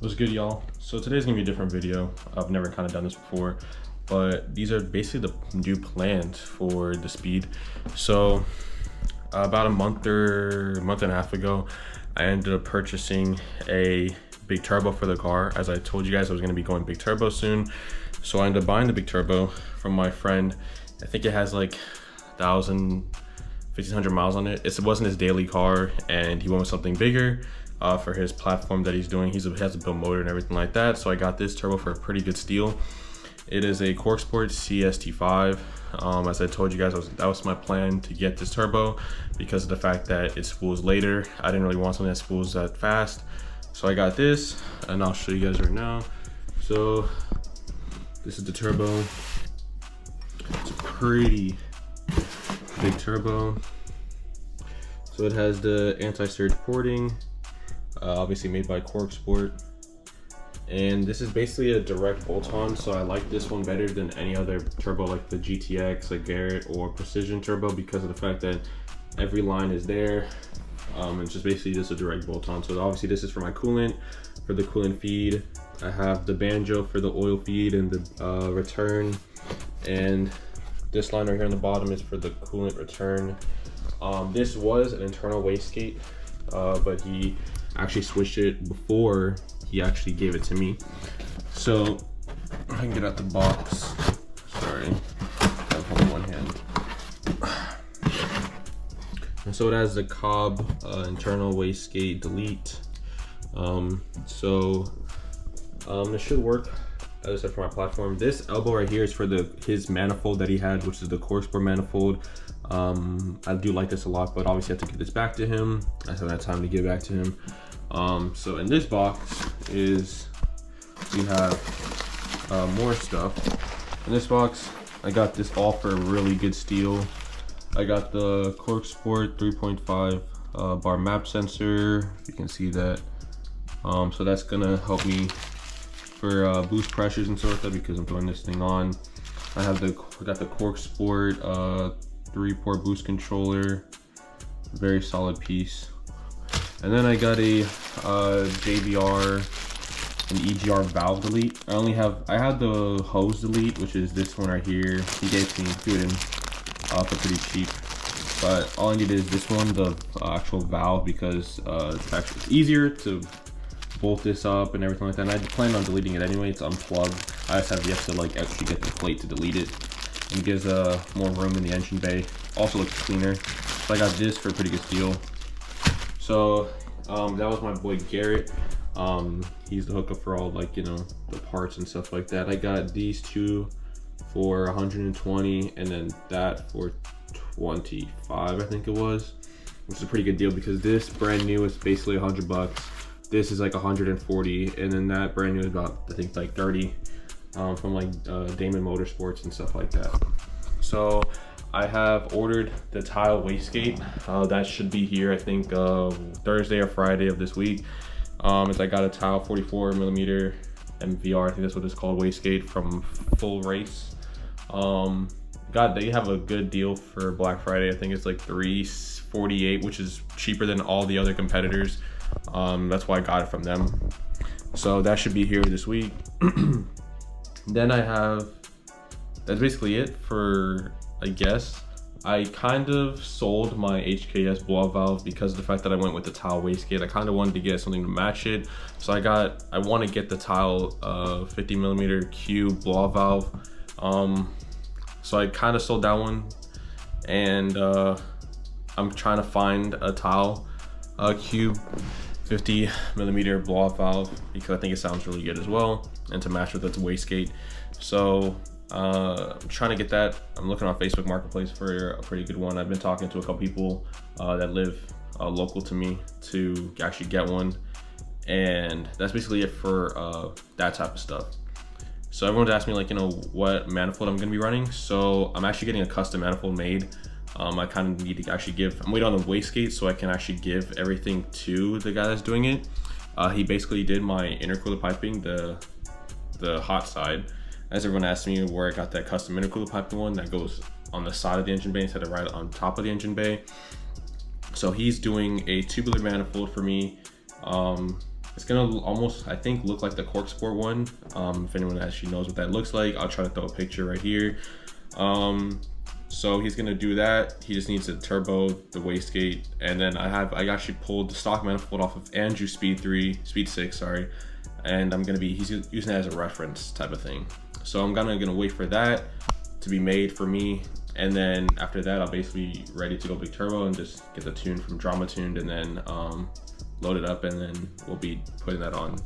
What's good, y'all? So today's gonna be a different video. I've never kind of done this before, but these are basically the new plans for the Speed. So about a month and a half ago, I ended up purchasing a big turbo for the car. As I told you guys, I was gonna be going big turbo soon. So I ended up buying the big turbo from my friend. I think it has like 1,500 miles on it. It wasn't his daily car, and he went with something bigger for his platform that he's doing. He has a built motor and everything like that. So I got this turbo for a pretty good steal. It is a Corksport CST5. As I told you guys, that was my plan to get this turbo because of the fact that it spools later. I didn't really want something that spools that fast. So I got this, and I'll show you guys right now. So this is the turbo. It's a pretty big turbo. So it has the anti-surge porting, obviously made by Corksport. And this is basically a direct bolt-on, so I like this one better than any other turbo like the GTX, like Garrett or Precision turbo, because of the fact that every line is there. It's just basically just a direct bolt-on. So obviously this is for my coolant, for the coolant feed. I have the banjo for the oil feed and the return, and this line right here on the bottom is for the coolant return. This was an internal wastegate, but he actually switched it before he actually gave it to me. So I can get out the box. Sorry, I have only one hand. And so it has the Cobb internal wastegate delete. This should work, as I said, for my platform. This elbow right here is for his manifold that he had, which is the Corksport manifold. I do like this a lot, but obviously I have to give this back to him. I haven't had time to give it back to him. So in this box we have more stuff. In this box, I got this all for a really good steal. I got the Corksport 3.5 bar map sensor, if you can see that. So that's gonna help me for boost pressures and stuff like that, because I'm throwing this thing on. I got the Corksport 3-port boost controller, very solid piece. And then I got a JBR and EGR valve delete. I had the hose delete, which is this one right here. He gave it to me, threw it in for pretty cheap. But all I need is this one, the actual valve, because it's easier to bolt this up and everything like that. And I plan on deleting it anyway. It's unplugged. I just have yet to like actually get the plate to delete it, and it gives more room in the engine bay. Also looks cleaner. So I got this for a pretty good deal. So that was my boy Garrett. He's the hookup for all, like, you know, the parts and stuff like that. I got these two for 120, and then that for 25, I think it was, which is a pretty good deal because this brand new is basically $100. This is like 140, and then that brand new is about, I think, like 30 from like Damon Motorsports and stuff like that. So I have ordered the TIal wastegate. That should be here, I think, Thursday or Friday of this week. As I got a TIal 44mm MVR, I think that's what it's called, wastegate from Full Race. They have a good deal for Black Friday. I think it's like $348, which is cheaper than all the other competitors. That's why I got it from them. So that should be here this week. Then that's basically it for, I guess. I kind of sold my HKS blow-off valve because of the fact that I went with the TIal wastegate. I kind of wanted to get something to match it. So I want to get the TIal 50mm Q blow-off valve. So I kind of sold that one, and I'm trying to find a TIal Q 50mm blow-off valve because I think it sounds really good as well, and to match with its wastegate. So I'm trying to get that. I'm looking on Facebook Marketplace for a pretty good one. I've been talking to a couple people that live local to me to actually get one, and that's basically it for that type of stuff. So everyone's asked me, like, you know, what manifold I'm gonna be running. So I'm actually getting a custom manifold made. I kind of need to actually I'm waiting on the wastegate so I can actually give everything to the guy that's doing it. He basically did my intercooler piping, the hot side. As everyone asked me where I got that custom intercooler piping one that goes on the side of the engine bay instead of right on top of the engine bay. So he's doing a tubular manifold for me. It's gonna almost, I think, look like the Corksport one. If anyone actually knows what that looks like, I'll try to throw a picture right here. So he's gonna do that. He just needs a turbo, the wastegate, and then I actually pulled the stock manifold off of Andrew Speed 6, sorry. And he's using it as a reference type of thing. So I'm gonna wait for that to be made for me. And then after that, I'll basically be ready to go big turbo and just get the tune from Drama Tuned and then load it up, and then we'll be putting that on.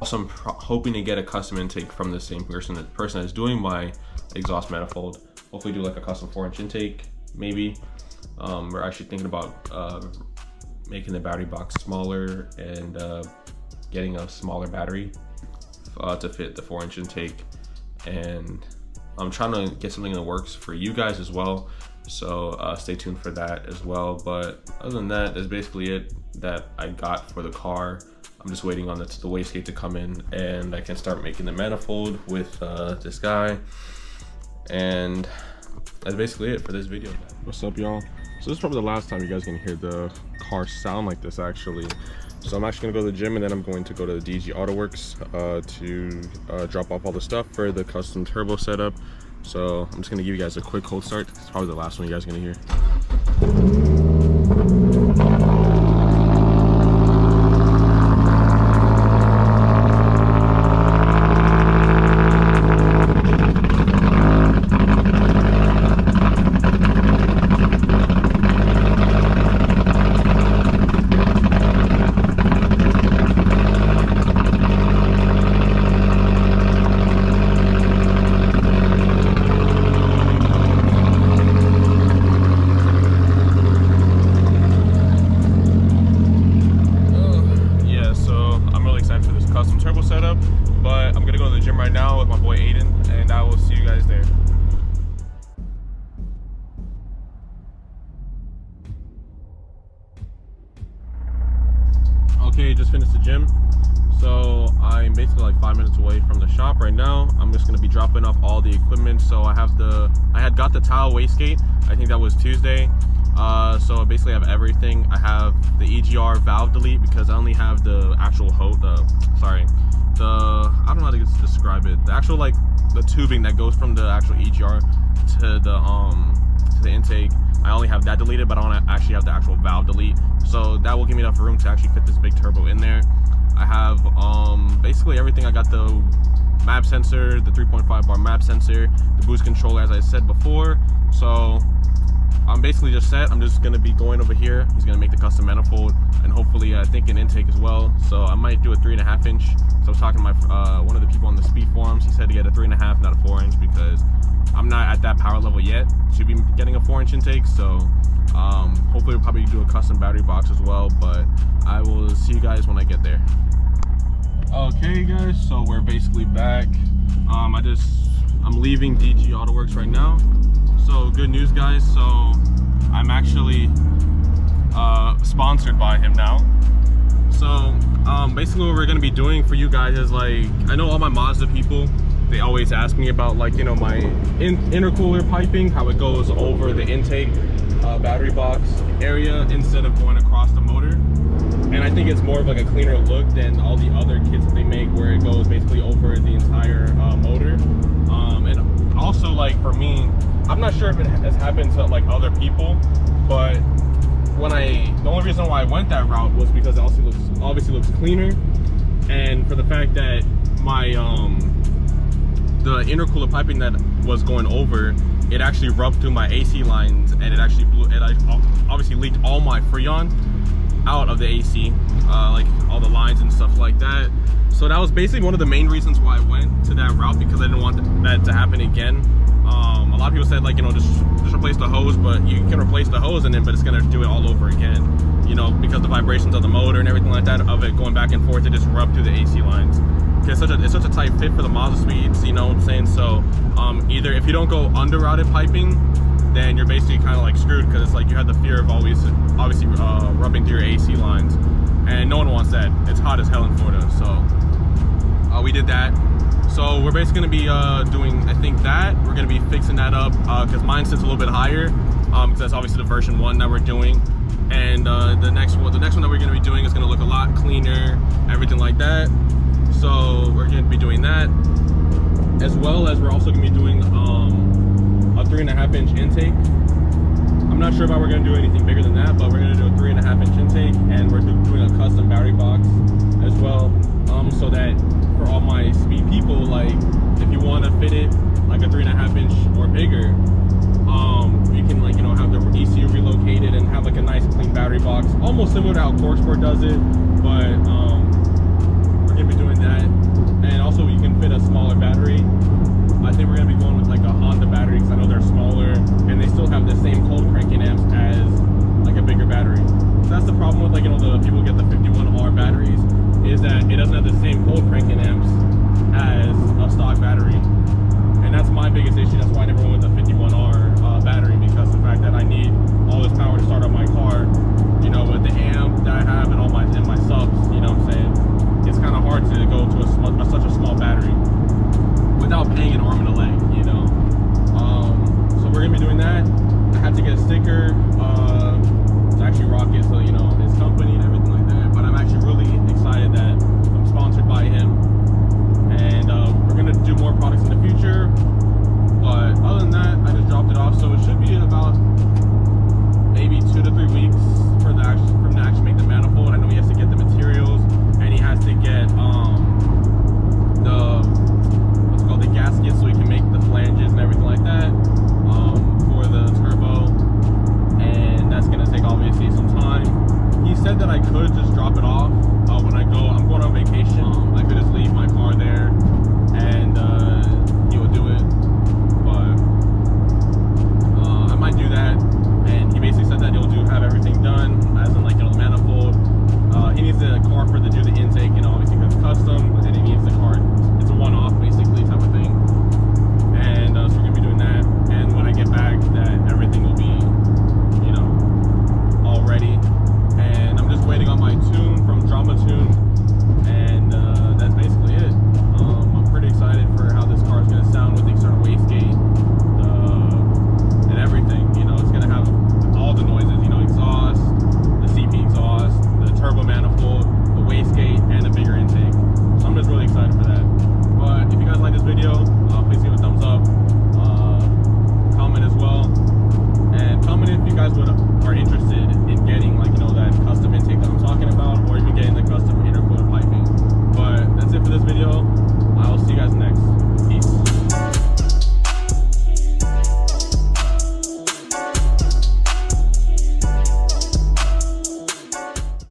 Also, I'm hoping to get a custom intake from the same person that's doing my exhaust manifold. Hopefully do like a custom 4-inch intake, maybe. We're actually thinking about making the battery box smaller and getting a smaller battery to fit the 4-inch intake. And I'm trying to get something in the works for you guys as well. So stay tuned for that as well. But other than that, that's basically it that I got for the car. I'm just waiting on the wastegate to come in and I can start making the manifold with this guy. And that's basically it for this video. What's up, y'all? So this is probably the last time you guys can hear the car sound like this, actually. So I'm actually gonna go to the gym, and then I'm going to go to the DGAutowerks to drop off all the stuff for the custom turbo setup. So I'm just gonna give you guys a quick cold start. It's probably the last one you guys are gonna hear. But I'm gonna go to the gym right now with my boy Aiden, and I will see you guys there. Okay, just finished the gym. So I'm basically like 5 minutes away from the shop right now. I'm just gonna be dropping off all the equipment. So I had got the TIal wastegate. I think that was Tuesday. So I basically have everything. I have the EGR valve delete because I only have the actual hose, I don't know how to describe it. The actual, like, the tubing that goes from the actual EGR to the intake. I only have that deleted, but I don't actually have the actual valve delete. So that will give me enough room to actually fit this big turbo in there. I have basically everything. I got the map sensor, the 3.5 bar map sensor, the boost controller, as I said before. So I'm basically just set. I'm just gonna be going over here. He's gonna make the custom manifold, and hopefully I think an intake as well. So I might do a 3.5 inch. So I was talking to my one of the people on the speed forums. He said to get a 3.5, not a 4 inch, because I'm not at that power level yet. Should be getting a 4 inch intake. So hopefully we'll probably do a custom battery box as well. But I will see you guys when I get there. Okay, guys. So we're basically back. I'm leaving DGAutowerks right now. So good news, guys. So I'm actually sponsored by him now. So basically what we're gonna be doing for you guys is, like, I know all my Mazda people, they always ask me about, like, you know, my intercooler piping, how it goes over the intake battery box area instead of going across the motor. And I think it's more of like a cleaner look than all the other kits that they make, where it goes basically over the entire motor. And also, like, for me, I'm not sure if it has happened to like other people, but the only reason why I went that route was because it also obviously looks cleaner, and for the fact that my the intercooler piping that was going over, it actually rubbed through my AC lines, and it actually obviously leaked all my Freon out of the AC, like all the lines and stuff like that. So that was basically one of the main reasons why I went to that route, because I didn't want that to happen again. A lot of people said, like, you know, just replace the hose, but you can replace the hose but it's gonna do it all over again, you know, because the vibrations of the motor and everything like that, of it going back and forth, it just rubbed through the AC lines. Because it's such a tight fit for the Mazdaspeeds, you know what I'm saying? So either if you don't go underrouted piping, then you're basically kind of like screwed, because it's like you have the fear of obviously rubbing through your AC lines, and no one wants that. It's hot as hell in Florida. So we did that. So we're basically going to be doing, I think, that. We're going to be fixing that up because mine sits a little bit higher, because that's obviously the version 1 that we're doing. And the next one that we're gonna be doing is gonna look a lot cleaner, everything like that. So we're gonna be doing that, as well as we're also gonna be doing a 3.5-inch intake. I'm not sure if we're gonna do anything bigger than that, but we're gonna do a 3.5-inch intake, and we're doing a custom battery box as well, so that for all my speed people, like if you want to fit it like a 3.5-inch or bigger, you can, like, you know, have the ECU relocated and have like a nice clean battery box, almost similar to how Corksport does it, but we're gonna be doing that. And also you can fit a smaller battery. I think we're gonna be going with like a Honda battery, because I know they're smaller and they still have the same cold cranking amps as like a bigger battery. So that's the problem with, like, you know, the people get the 51R batteries, is that it doesn't have the same cold cranking amps as a stock battery. And that's my biggest issue. That's why I never went with a 51R battery, because the fact that I need all this power to start up my car, you know, with the amp that I have and all my subs, you know what I'm saying?